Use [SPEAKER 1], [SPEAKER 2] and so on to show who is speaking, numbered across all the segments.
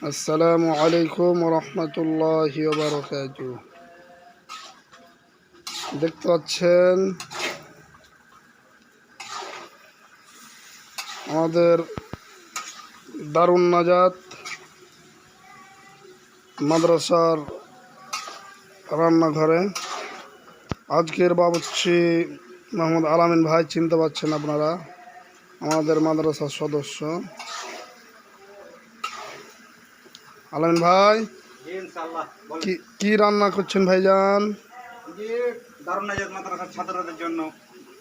[SPEAKER 1] আসসালামু আলাইকুম রহমতুল্লাহি ওয়া বারাকাতুহু। দেখতে পাচ্ছেন আমাদের দারুন নাজাত মাদ্রাসার রান্নাঘরে আজকের বাবুর্চি মোহাম্মদ আলামিন ভাই, চিনতে পারছেন আপনারা, আমাদের মাদ্রাসার সদস্য। আলামিন ভাই, কি রান্না করছেন ভাইজান?
[SPEAKER 2] দারুন নাজাত মাদ্রাসার ছাত্রদের জন্য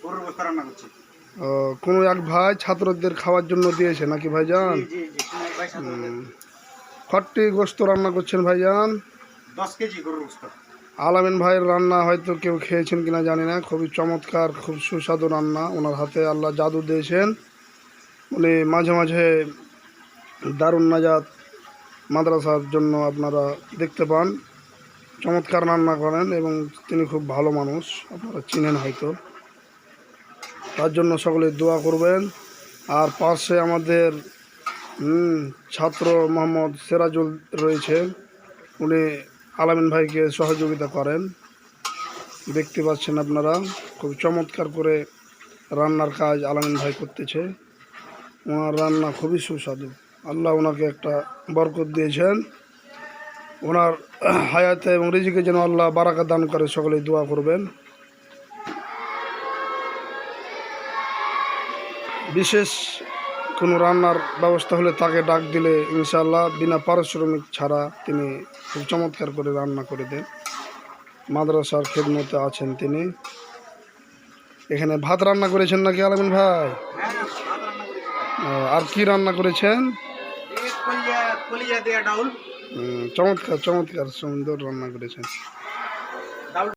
[SPEAKER 2] গরুর গোশত রান্না করছি।
[SPEAKER 1] কোনো এক ভাই ছাত্রদের খাওয়ার জন্য দিয়েছে নাকি ভাইজান? কতটি গোশত রান্না করছেন ভাইজান?
[SPEAKER 2] 10 কেজি গরুর গোশত।
[SPEAKER 1] আলামিন ভাইয়ের রান্না হয়তো কেউ খেয়েছেন কিনা জানি না, খুবই চমৎকার, খুব সুস্বাদু রান্না। ওনার হাতে আল্লাহ জাদু দিয়েছেন। উনি মাঝে মাঝে দারুন নাজাত মাদ্রাসার জন্য আপনারা দেখতে পান, চমৎকার রান্না করেন এবং তিনি খুব ভালো মানুষ, আপনারা চিনেন হয়তো। তার জন্য সকলে দোয়া করবেন। আর পাশে আমাদের ছাত্র মোহাম্মদ সিরাজুল রয়েছে, উনি আলামিন ভাইকে সহযোগিতা করেন। দেখতে পাচ্ছেন আপনারা, খুব চমৎকার করে রান্নার কাজ আলামিন ভাই করতেছে। ওনার রান্না খুবই সুস্বাদু। আল্লাহ ওনাকে একটা বরকত দিয়েছেন। ওনার হায়াতে এবং রিজিকে যেন আল্লাহ বারাকা দান করে, সকলে দোয়া করবেন। বিশেষ কোনো রান্নার ব্যবস্থা হলে তাকে ডাক দিলে ইনশাআল্লাহ বিনা পারিশ্রমিক ছাড়া তিনি খুব চমৎকার করে রান্না করে দেন। মাদ্রাসার খেদমতে আছেন তিনি। এখানে ভাত রান্না করেছেন নাকি আলামিন ভাই? আর কি রান্না করেছেন? চমৎকার চমৎকার সুন্দর রান্না করেছেন।